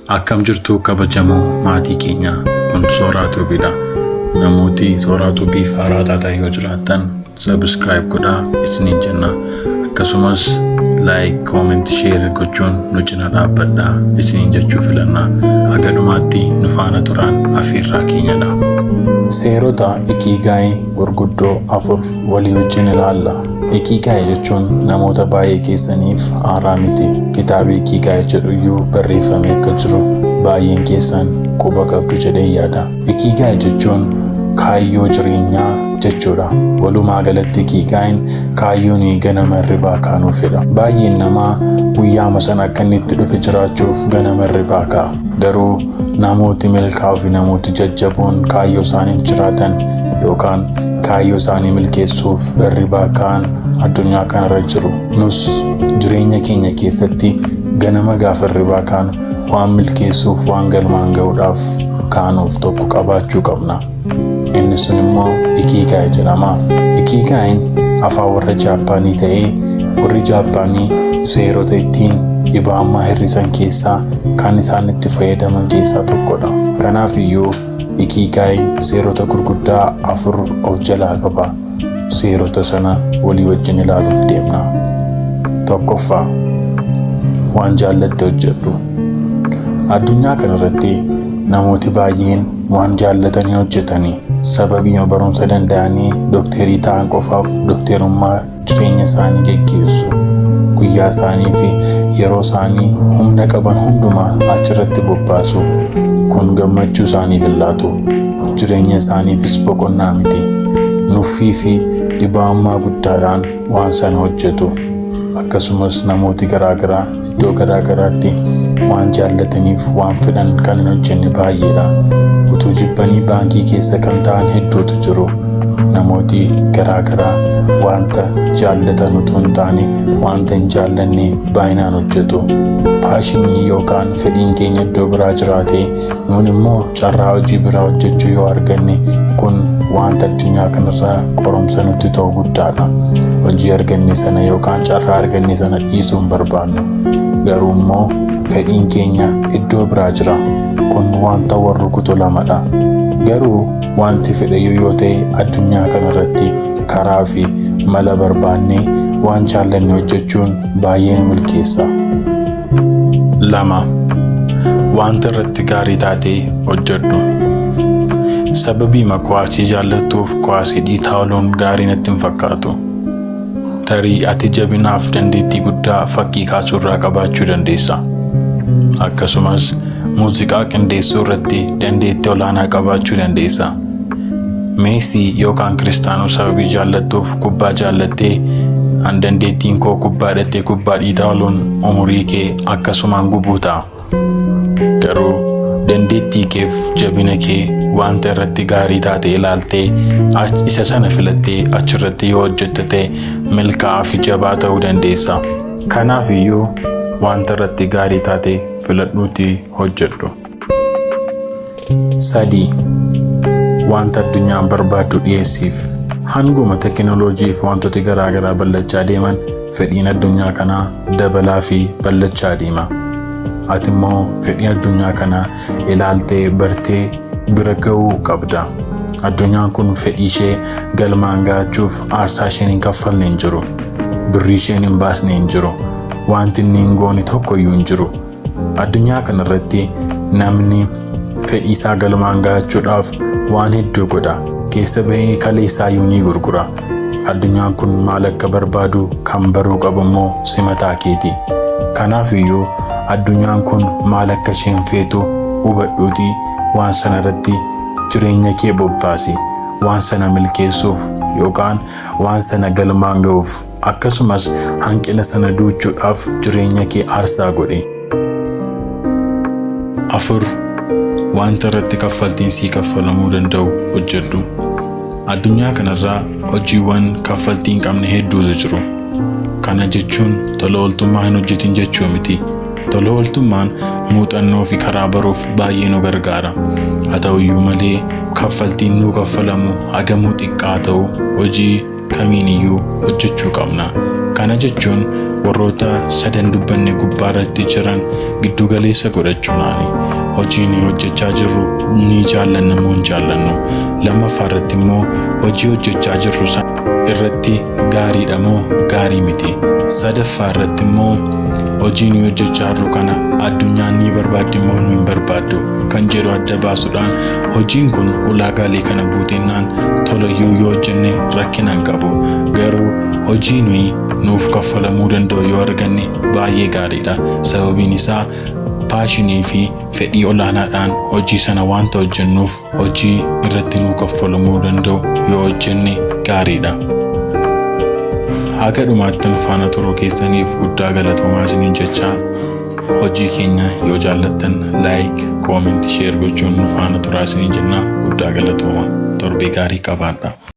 Akkam jirtu kabajamoo maatii keenya. Kun Sooraa Tuubiidha. Namooti Sooraa Tuubii haaraa taataa yoo jiraattan subscribe godhaa isiniin jenna. Akkasumas like, comment, share gochuun nu cina dhaabbadhaa isiniin jechuu filanna. Haga dhumaatti nu faana turaan afeerraa keenyadha. Seerota Ikigaay gurguddoo 4 walii wajjin ilaalla. Ikigaay jechuun namoota baay'ee keessaniif haaraa miti. Kitaabni Ikigaay jedhu iyyuu barreeffamee akka jiru baay'een keessan quba qabdu jedhee yaada. Ikigaay jechuun kaayyoo jireenyaa jechuudha. Walumaa galatti Ikigaayin kaayyoon ganama hirribaa kaanuufidha. Baay'een namaa guyyaa sana akka inni itti dhufe jiraachuuf ganama hirribaa ka'a. Garuu namooti milkaa'oo fi namooti jajjaboon kaayyoo isaaniif jiraatan yookaan kaayyoo isaanii milkeessuuf hirribaa ka'an addunyaa kanarra jiru. Nus jireenya keenya keessatti ganama gaafa hirribaa kaanu waan milkeessuuf waan galmaan ga'uudhaaf kaanuuf tokko qabaachuu qabna. Inni sun immoo Ikigaay jedhama. Ikigaayin afaan warra Jaappaanii ta'ee warri Jaappaanii seerota ittiin dhibaa'ummaa hir'isan keessaa kan isaan itti fayyadaman keessaa tokkodha. Kanaaf iyyuu Ikigaayin seerota gurguddaa 4 of jalaa qaba. Seerota sana walii wajjin ilaaluuf deemna. Tokkoffaa, waan jaallatte hojjedhu. Addunyaa kanarratti namooti baay'een waan jaallatanii hojjetanii sababii barumsa danda'anii dookterii ta'an qofaaf dookterummaa jireenya isaanii geggeessu. Guyyaa isaanii fi yeroo isaanii humna qaban hundumaa achirratti bobbaasu. Kun gammachuu isaaniif hin laatu. Jireenya isaaniifis boqonnaa miti. Nuffii fi dhibaa'ummaa guddaadhaan waan sana hojjetu. Akkasumas namooti garaagaraa iddoo garaagaraatti waan jaallataniif waan fedhan kan hin hojjenne baay'eedha. Utuu jibbanii baankii keessa kan ta'an hedduutu jiru. Namooti garaagaraa wanta jaallatan utuu hin taane wanta hin jaallanne baay'inaan hojjetu. Paashinii yookaan fedhiin keenya iddoo biraa jiraate nuun immoo carraa hojii biraa hojjechuu yoo arganne kun wanta addunyaa kanarraa qoromsa nutti ta'u guddaadha. Hojii arganne sana yookaan carraa arganne sana dhiisuu hin barbaannu. Garuu immoo fedhiin keenya iddoo biraa jira. Kun wanta wal rukutu lamadha. Garuu wanti fedhayyuu yoo ta'e addunyaa kanarratti karaa fi mala barbaannee waan jaallanne hojjechuun baay'ee nu milkeessa. 2. Wanta irratti gaarii taatee hojjedhu. Sababii kuwaasii jaallattuuf kuwaasii dhiitaa ooluun gaarii natti hin fakkaatu. Tarii ati jabinaaf dandeettii guddaa fakkii kaasuu irraa qabaachuu dandeessa. Akkasumas muuziqaa qindeessuu irratti dandeettii olaanaa qabaachuu dandeessa. Meesii yookaan Kiristaanoo sababii jaallattuuf kubbaa jaallattee an dandeettiin koo kubbaa dhattee kubbaa dhiitaa ooluun umurii kee akkasumaan gubuu ta'a. Garuu dandeettii keef jabina kee wanta irratti gaarii taate ilaaltee isa sana filattee achirratti yoo hojjette milkaa'aa fi jabaa ta'uu dandeessa. Kanaaf iyyuu wanta irratti gaarii taate filadhuutii hojjedhu. 3. Wanta addunyaan barbaaddu dhiyeessiif. Hanguma tekinooloojii fi wantooti garaagaraa ballachaa deeman fedhiin addunyaa kanaa dabalaa fi ballachaa deema. Ati immoo fedhii addunyaa kanaa ilaaltee bartee bira ga'uu qabda. Addunyaan kun fedhii ishee galmaan ga'achuuf aarsaa isheen hin kaffalne hin jiru. Birrii isheen hin baasne hin jiru. Wanti inni hin goone tokko iyyuu hin jiru. Addunyaa kanarratti namni fedhii isaa galmaan ga'achuudhaaf waan hedduu godha. Keessa bahee kaleessaa iyyuu ni gurgura. Addunyaan kun maal akka barbaadu kan baruu qabu immoo simataa keeti. Kanaaf iyyuu addunyaan kun maal akka isheen feetu hubadhuutii waan sana irratti jireenya kee bobbaasi. Waan sana milkeessuuf yookaan waan sana galmaan ga'uuf akkasumas hanqina sana duuchuudhaaf jireenya kee aarsaa godhi. 4. Wanta irratti kaffaltiin sii kaffalamuu danda'u hojjedhu. Addunyaa kanarraa hojiiwwan kaffaltii hin qabne hedduutu jiru. Kana jechuun tola ooltummaa hin hojjetin jechuu miti. Tola ooltummaan muuxannoo fi karaa baruuf baay'ee nu gargaara. Haa ta'u iyyuu malee kaffaltiin nuu kaffalamu hagamuu xiqqaa ta'u hojii kamiin iyyuu hojjechuu qabna. Kana jechuun warroota sadan dubbanne gubbaa irratti jiran giddu galeessa godhachuudhaani hojii ni hojjechaa jirru ni jaallanna moo hin jaallannu. Lammaffaa irratti immoo hojii hojjechaa jirru irratti gaariidha moo gaarii miti. Sadaffaa irratti immoo hojii ni hojjechaa jirru kana addunyaan ni barbaaddi moo hin barbaaddu kan jedhu adda baasuudhaan hojiin kun ulaagaalee kana guuteennaan tolayyuu yoo hojjenne rakkina hin qabu. Garuu hojii nuuf kaffalamuu danda'u yoo arganne baay'ee gaariidha. Sababiin isaa paashinii fi fedhii olaanaadhaan hojii sana waanta hojjennuuf hojii irratti nuuf kaffalamuu danda'u yoo hojjenne gaariidha. Haga dhumaatti nu faana turuu keessaniif guddaa galatoomaa isiniin jechaa hojii keenya yoo jaallattan like, comment, share gochuun nu faana turaa isiniin jenna. Guddaa galatoomaa. Torbee gaarii qabaadhaa.